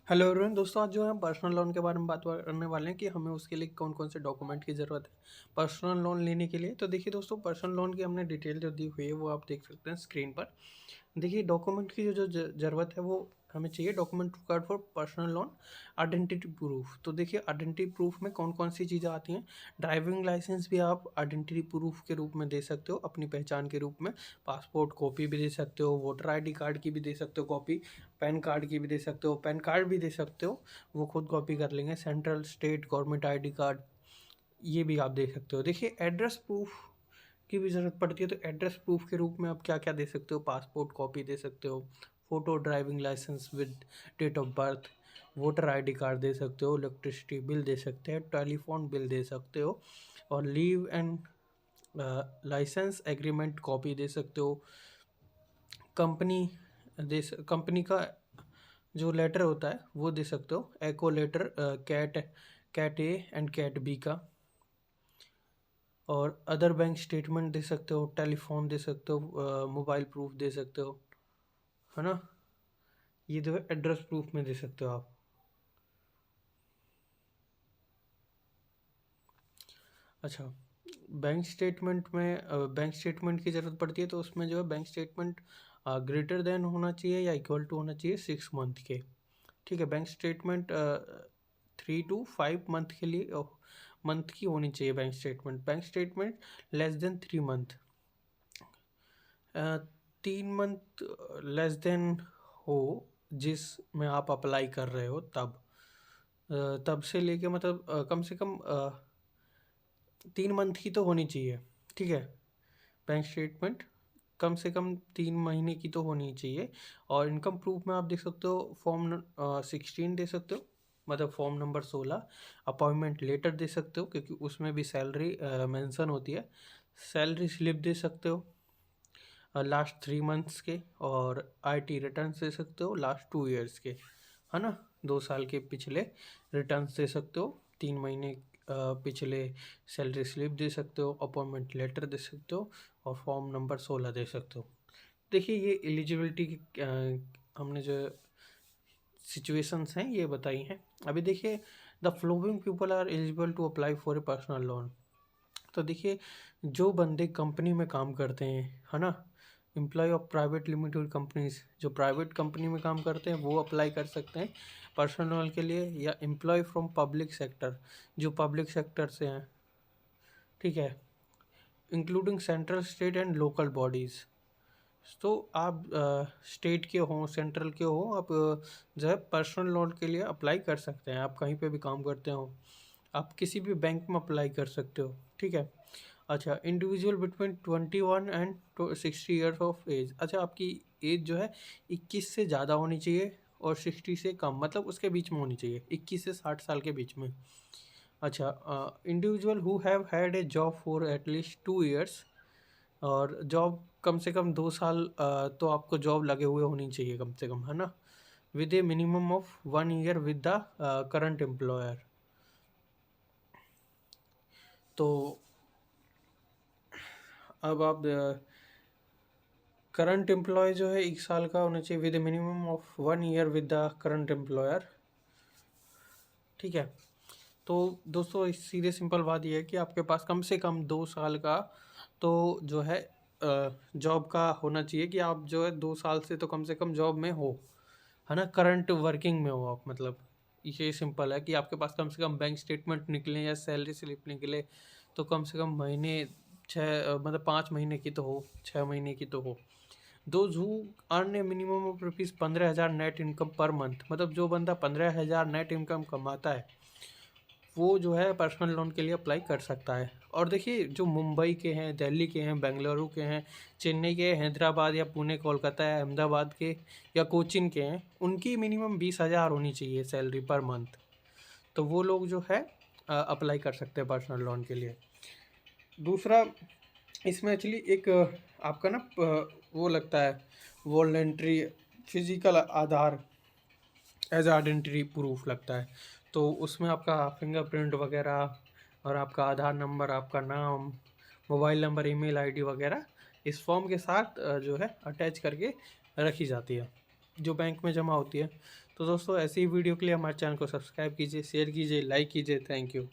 Hello everyone दोस्तों, आज जो है हम पर्सनल लोन के बारे में बात करने वाले हैं कि हमें उसके लिए कौन कौन से डॉक्यूमेंट की ज़रूरत है पर्सनल लोन लेने के लिए। तो देखिए दोस्तों, पर्सनल लोन की हमने डिटेल जो दी हुई है वो आप देख सकते हैं स्क्रीन पर। देखिए डॉक्यूमेंट की जो ज़रूरत है वो हमें चाहिए। Document required for personal loan, identity proof. तो देखिए आइडेंटिटी प्रूफ में कौन कौन सी चीज़ें आती हैं। ड्राइविंग लाइसेंस भी आप आइडेंटिटी प्रूफ के रूप में दे सकते हो, अपनी पहचान के रूप में। पासपोर्ट कॉपी भी दे सकते हो, वोटर आईडी कार्ड की भी दे सकते हो कॉपी, पैन कार्ड की भी दे सकते हो, पैन कार्ड भी दे सकते हो, वो खुद कॉपी कर लेंगे। Central state government ID card ये भी आप दे सकते हो। देखिए एड्रेस प्रूफ की भी ज़रूरत पड़ती है, तो एड्रेस प्रूफ के रूप में आप क्या क्या दे सकते हो। पासपोर्ट कॉपी दे सकते हो, photo, driving licence with date of birth, voter ID card दे सकते हो, इलेक्ट्रिसिटी बिल दे सकते हैं, टेलीफोन बिल दे सकते हो, और leave and licence agreement copy दे सकते हो। कंपनी कंपनी का जो लेटर होता है वो दे सकते हो, एको लेटर, कैट कैट ए एंड कैट बी का। और अदर बैंक स्टेटमेंट दे सकते हो, टेलीफोन दे सकते हो, मोबाइल प्रूफ दे सकते हो, है ना। ये जो है एड्रेस प्रूफ में दे सकते हो आप। अच्छा, बैंक स्टेटमेंट की ज़रूरत पड़ती है, तो उसमें जो है बैंक स्टेटमेंट ग्रेटर देन होना चाहिए या इक्वल टू होना चाहिए 6 मंथ के। ठीक है, बैंक स्टेटमेंट 3 to 5 मंथ के लिए मंथ की होनी चाहिए bank statement. Bank statement less than 3 month, 3 month less than हो जिस में आप अप्लाई कर रहे हो, तब से लेके मतलब कम से कम 3 मंथ की तो होनी चाहिए। ठीक है, बैंक स्टेटमेंट कम से कम 3 महीने की तो होनी चाहिए। और इनकम प्रूफ में आप देख सकते हो फॉर्म 16 दे सकते हो, मतलब फॉर्म नंबर 16। अपॉइंटमेंट लेटर दे सकते हो क्योंकि उसमें भी सैलरी मेंशन होती है। सैलरी स्लिप दे सकते हो लास्ट 3 मंथ्स के, और आईटी रिटर्न्स दे सकते हो लास्ट 2 ईयर्स के, है ना। 2 साल के पिछले रिटर्न्स दे सकते हो, 3 महीने पिछले सैलरी स्लिप दे सकते हो, अपॉइंटमेंट लेटर दे सकते हो, और फॉर्म नंबर 16 दे सकते हो। देखिए ये एलिजिबिलिटी की हमने जो सिचुएशंस हैं ये बताई हैं। अभी देखिए the following people are eligible to apply for a personal loan. तो देखिए जो बंदे कंपनी में काम करते हैं, है ना, employ of private limited companies, जो प्राइवेट कंपनी में काम करते हैं वो अप्लाई कर सकते हैं पर्सनल लोन के लिए। या एम्प्लॉय फ्रॉम पब्लिक सेक्टर, जो पब्लिक सेक्टर से हैं, ठीक है, including central state and local bodies. तो आप स्टेट के हों, सेंट्रल के हों, आप जो है पर्सनल लोन के लिए अप्लाई कर सकते हैं। आप कहीं पे भी काम करते हो, आप किसी भी बैंक में अप्लाई कर सकते हो। ठीक है। अच्छा, individual between 21 and 60 years of age. अच्छा, आपकी एज जो है 21 से ज़्यादा होनी चाहिए और 60 से कम, मतलब उसके बीच में होनी चाहिए, 21 से 60 साल के बीच में। अच्छा, individual who have had a job for at least 2 years, और जॉब कम से कम 2 साल तो आपको जॉब लगे हुए होनी चाहिए कम से कम, है ना, with A minimum of 1 year with the current employer. तो अब आप करंट एम्प्लॉय जो है 1 साल का होना चाहिए with A minimum of 1 year with the current employer. ठीक है। तो दोस्तों सीधे सिंपल बात यह है कि आपके पास कम से कम 2 साल का तो जो है जॉब का होना चाहिए, कि आप जो है 2 साल से तो कम से कम जॉब में हो, है ना, करंट वर्किंग में हो आप। मतलब ये सिंपल है कि आपके पास कम से कम बैंक स्टेटमेंट निकले या सैलरी स्लिप निकले, तो कम से कम महीने मतलब 5 महीने की तो हो, 6 महीने की तो हो। Those who earn A minimum of rupees 15,000 net income per month, मतलब जो बंदा 15,000 नेट इनकम कमाता है वो जो है पर्सनल लोन के लिए अप्लाई कर सकता है। और देखिए जो मुंबई के हैं, दिल्ली के हैं, बेंगलुरु के हैं, चेन्नई के, हैदराबाद या पुणे, कोलकाता या अहमदाबाद के या कोचिन के हैं, उनकी मिनिमम 20,000 होनी चाहिए सैलरी पर मंथ। तो वो लोग जो है अप्लाई कर सकते हैं पर्सनल लोन के लिए। दूसरा, इसमें एक्चुअली एक आपका ना वो लगता है वॉलंटरी फिजिकल आधार एज आइडेंटिटी प्रूफ लगता है। तो उसमें आपका फिंगरप्रिंट वगैरह और आपका आधार नंबर, आपका नाम, मोबाइल नंबर, ईमेल आईडी वगैरह इस फॉर्म के साथ जो है अटैच करके रखी जाती है, जो बैंक में जमा होती है। तो दोस्तों ऐसी ही वीडियो के लिए हमारे चैनल को सब्सक्राइब कीजिए, शेयर कीजिए, लाइक कीजिए। Thank you.